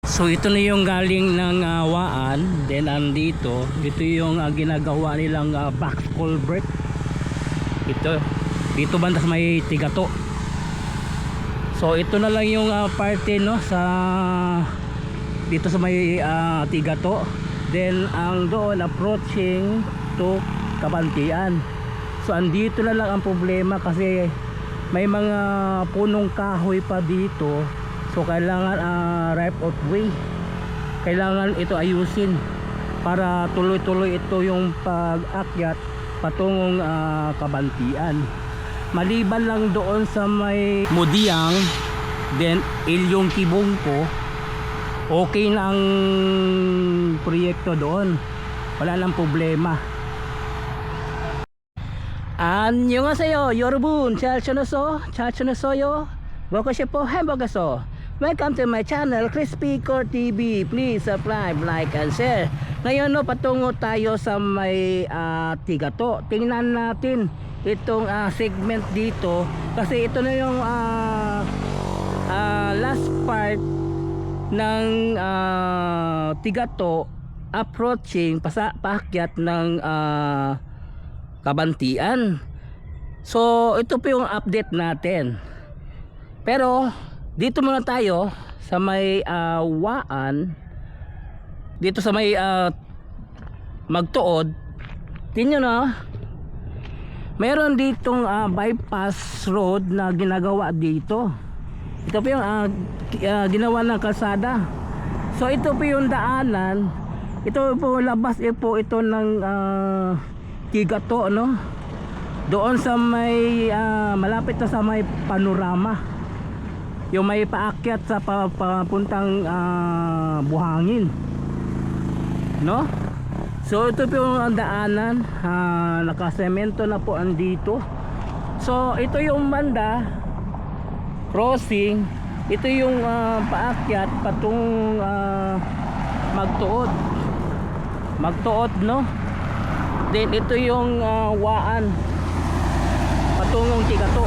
So ito na yung galing ng Waan, then andito, ito yung ginagawa nilang box culvert. Ito, dito banda sa may Tigato. So ito na lang yung parte no sa dito sa may Tigato. Then ang doon approaching to Kabantian. So andito na lang ang problema kasi may mga punong kahoy pa dito. So kailangan right of way. Kailangan ito ayusin para tuloy-tuloy ito yung pag-akyat patungong Kabantian. Maliban lang doon sa may Mudiang, then Ilyong Kibungko, okay na ang proyekto doon. Wala nang problema. 안녕하세요 여러분, 잘 지내세요? 먹고 싶어 햄버거소. Welcome to my channel Crispy Core TV. Please subscribe, like and share. Ngayon no, patungo tayo sa may Tigato. Tingnan natin itong segment dito kasi ito na yung last part ng Tigato approaching paakyat ng Kabantian. So ito po yung update natin. Pero dito muna tayo sa may Waan, dito sa may Magtuod. Tingnan nyo, mayroon ditong bypass road na ginagawa dito. Ito po yung ginawa ng kalsada. So ito po yung daanan. Ito po labas po ito ng Tigato, no? Doon sa may malapit na sa may Panorama, yung may paakyat sa papuntang Buhangin, no? So ito po yung daanan, nakasemento na po andito. So ito yung banda crossing, ito yung paakyat patungong Magtuod, no? Then ito yung Waan patungong Tigato.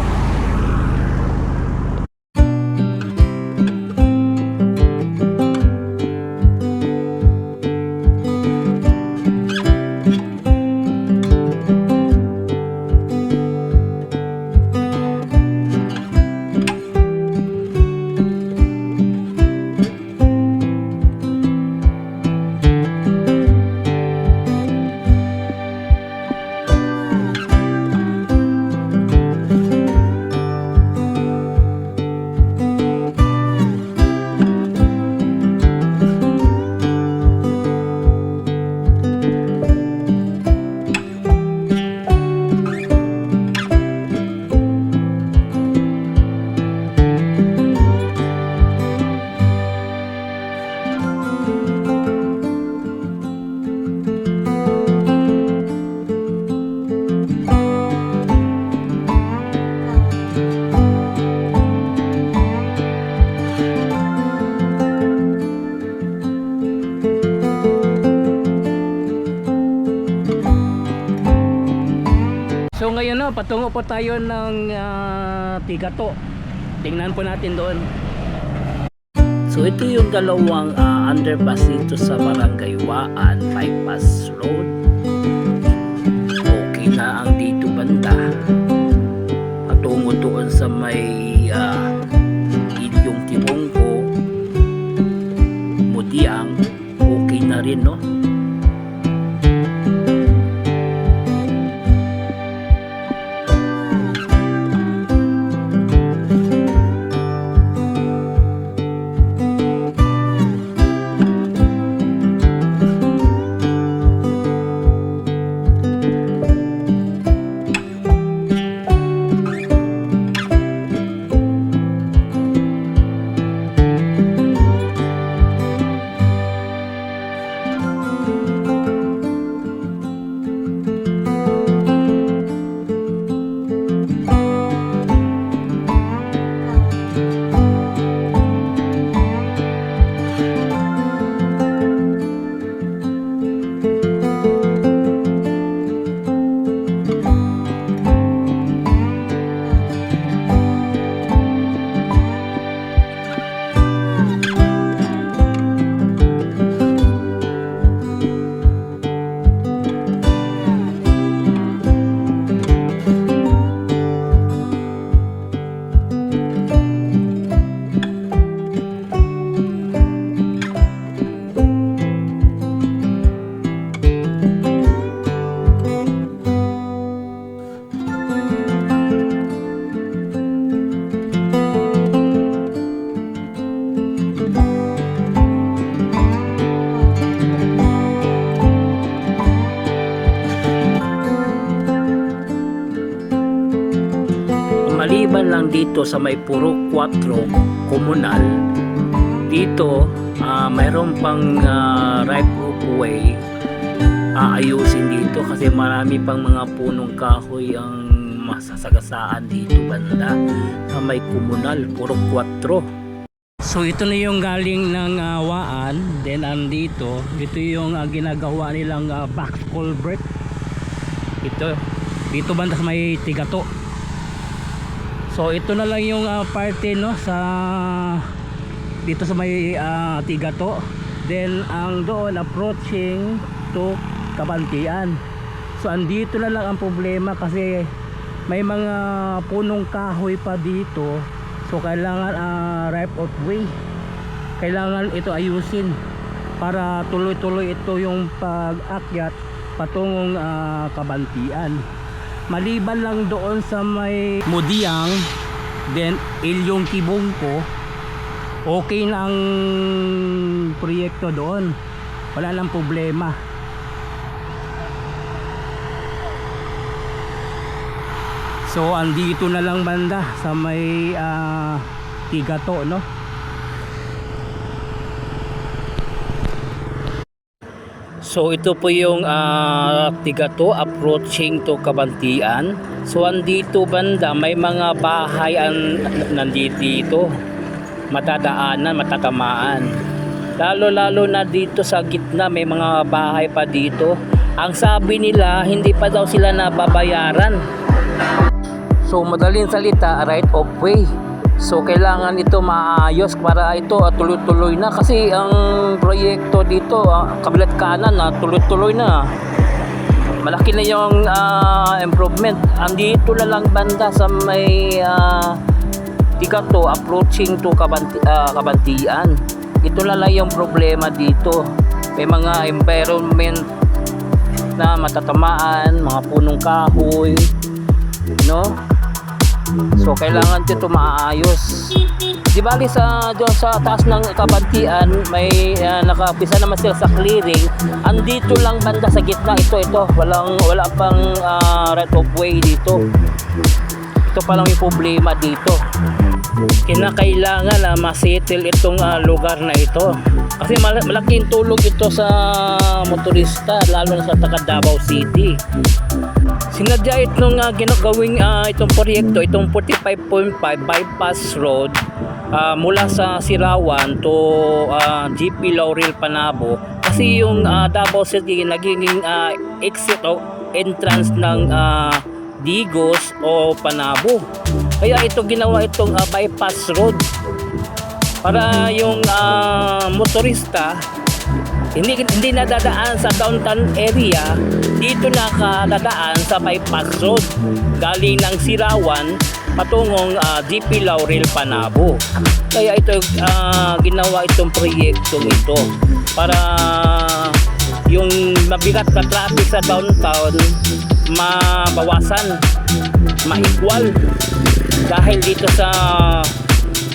So ngayon na, patungo po tayo ng Tigato. Tingnan po natin doon. So ito yung dalawang underpass dito sa Barangay Waan, bypass road. Okay na ang dito banda. Patungo doon sa may Ilyong Kibungko, Mudiang, okay na rin, no? dito sa may Puro 4 Comunal. Dito mayroon pang right of way aayusin dito kasi marami pang mga punong kahoy ang masasagasaan dito banda sa may Comunal Puro 4. So ito na yung galing ng Waan, then andito ito yung ginagawa nilang box culvert. Ito dito banda sa may Tigato. So ito na lang yung parte no sa dito sa may Tigato. Then ang doon approaching to Kabantian. So andito na lang ang problema kasi may mga punong kahoy pa dito. So kailangan right of way. Kailangan ito ayusin para tuloy-tuloy ito yung pag-akyat patungong Kabantian. Maliban lang doon sa may Mudiang, then Ilyong Kibungko, okay na ang proyekto doon, wala lang problema. So andito na lang banda sa may Tigato no. So ito po yung Tigato approaching to Kabantian. So andito banda may mga bahay nandito matadaanan, matatamaan. Lalo na dito sa gitna may mga bahay pa dito. Ang sabi nila hindi pa daw sila nababayaran. So madaling salita, right of way. So kailangan ito maayos para ito tuloy-tuloy na kasi ang proyekto dito kabilat kanan tuloy-tuloy na. Malaki na yung improvement. Andito na lang banda sa may Tigato approaching to Kabantian. Ito na lang yung problema dito. May mga environment na matatamaan, mga punong kahoy, no? So kailangan dito maayos. Di bali doon sa taas ng Kabantian may nakapisa naman sila sa clearing. Andito lang banda sa gitna ito wala pang right of way dito. Ito pa lang yung problema dito. Kinakailangan ma-settle itong lugar na ito kasi malaking tulong ito sa motorista lalo na sa taga Davao City. Sinadya itong ginagawing itong proyekto, itong 45.5 bypass road mula sa Sirawan to GP Laurel Panabo kasi yung Davao City naging exit o entrance ng Digos o Panabo. Kaya ito ginawa itong bypass road para yung motorista hindi nadadaan sa downtown area, dito nakadadaan sa bypass road galing ng Sirawan patungong GP Laurel Panabo. Kaya ito ginawa itong proyektong ito para yung mabigat na traffic sa downtown mabawasan, ma-equal dahil dito sa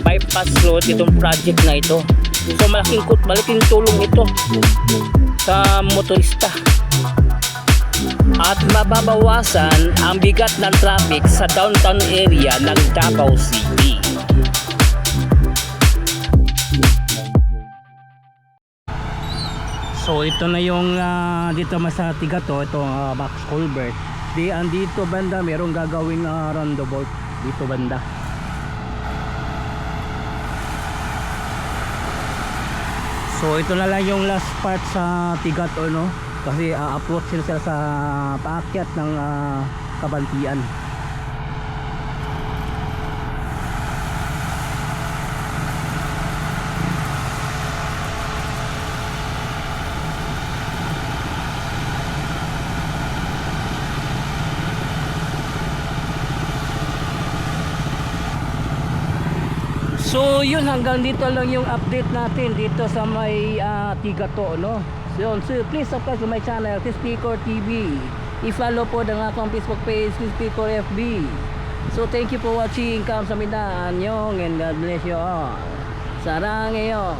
bypass road itong project na ito. So malaking tulong ito sa motorista at mababawasan ang bigat ng traffic sa downtown area ng Davao City. So ito na yung dito sa Tigato, itong box culvert. Andito banda merong gagawing roundabout dito banda. So ito na lang yung last part sa Tigato no kasi approach sila sa paakyat ng Kabantian. So yun, hanggang dito lang yung update natin dito sa may Tigato no. So please subscribe to my channel, Crispicor TV. I-follow po ng akong Facebook page, Crispicor FB. So thank you for watching. Kamsahamnida, anyong, and God bless you all. Sarang iyo.